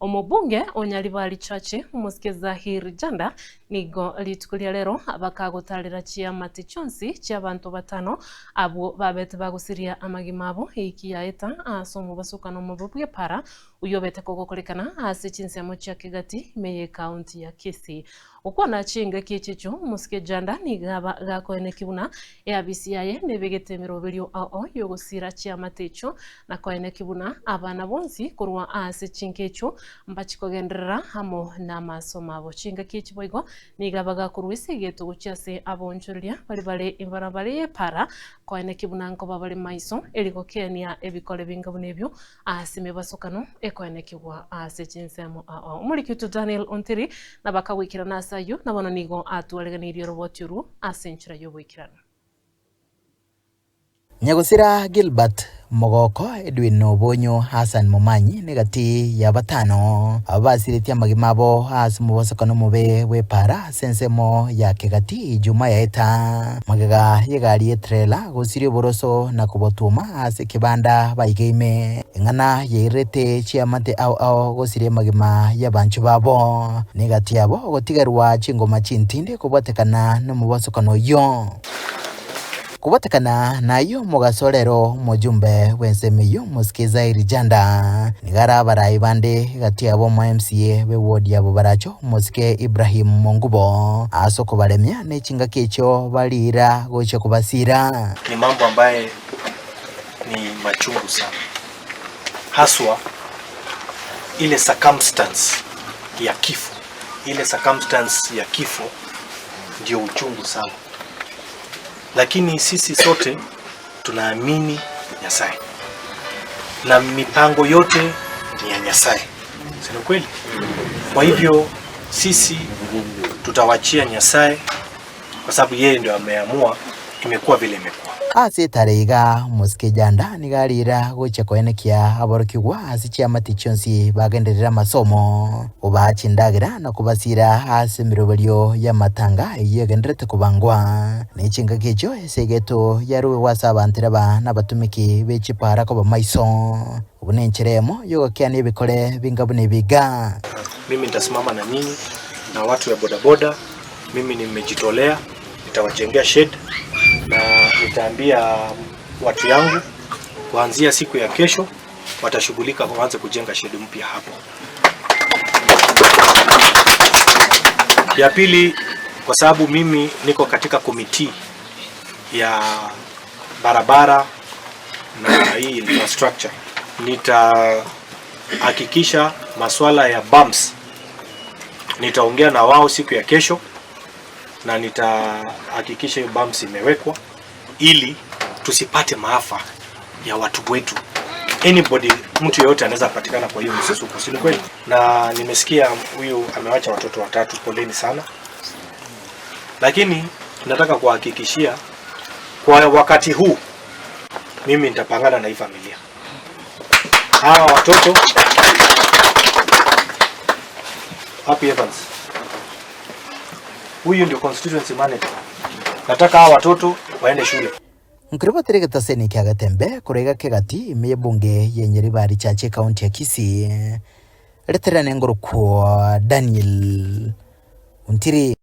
Omubunge Onyalibali Chache Musikeza Janda nigo litukulia lero bakagutarira chiama tichonsi cy'abantu batano abo babete bagusiria amagimabo ikiyaeta asomo basukano mububwe para uyobete kogokorekana ase chinsemo cia Kigati meye county ya Kisii ukwana chinga kichicho Musikejanda nigaba gakoene kibuna ya BCI nebegete miroberio ao yogosira chiama ticho na koene kibuna abana bonsi kurwa ase chinkecho mbachikogenderera hamo na masomo abo chinga kichiboigo nigabaga kuruisi geto guchase abonchoria bali imbarabare para koene kibuna nko babali maiso eliko Kenya ebikole bingabunebyo asime basokano ekoene kibwa ase chinsemo ao muri kitu Daniel Ontiri nabakawikira nasayo nabona nigo atualeganirio roboturu asenchira yobwikirana Nyagusira Gilbert Mogoko Edwin Obonyo Hassan Momanyi negati ya batano abasiritia magimabo asimu basakano mube wepara sensemo ya Kigati Juma yaeta magaga yegali trailer gusiri boroso na kubotuma ase kibanda bayigeime ngana yerete chiamate au gusiri magima ya banchu babo negati yabo gotigarwa chingoma chintinde kubatekana no mubasakano yo kubatakana nayo mugasorero mujumbe wensemiyo Musikeza Janda nigara barayi bande gati abo mu MCA be ward yabo baracho Musike Ibrahim Mongubo asoko baremya nechinga kecho balira goche kubasira ni mambo ambaye ni machungu sana, haswa ile circumstance ya kifo ndio uchungu sana. Lakini sisi sote tunaamini Nyasaye na mipango yote ni ya Nyasaye, si kweli? Kwa hivyo sisi tutawachia Nyasaye kwa sababu yeye ndio ameamua imekuwa vile imekuwa. Ase tarega Musikejanda nigarira gocha koenekia aborokigwa ase chiama tichonsi bagenderera masomo ubachindagira na kubasira ase miroberio ya matanga yegenderete kubangwa nechinga kecho esegeto yaruwe wasabantira bana batumiki bechipara ko bamaiso ubunencheremo yogokia nebikole bingabune biga. Mimi nitasimama na nyinyi na watu ya bodaboda, mimi nimejitolea, nitawajengea shed na nitaambia watu yangu kuanzia siku ya kesho watashughulika kuanza kujenga shed mpya hapo. Ya pili, kwa sababu mimi niko katika komiti ya barabara na hii infrastructure, nitahakikisha masuala ya bumps nitaongea na wao siku ya kesho na nitahakikisha hiyo bumps imewekwa ili tusipate maafa ya watu wetu. Anybody, mtu yote anaweza patikana kwa hiyo msusuko, si kweli? Na nimesikia huyu amewacha watoto watatu, poleni sana. Lakini nataka kuhakikishia kwa wakati huu mimi nitapangana na hii familia. Hawa watoto Happy Evans, huyu ndio constituency manager. Nataka hawa watoto waende shule. Nkiribo terega seni kya Tembe kurega Kigati meye bunge Nyalibali Chache county ya Kisii. Leterane ngoro kwa Daniel Ontiri.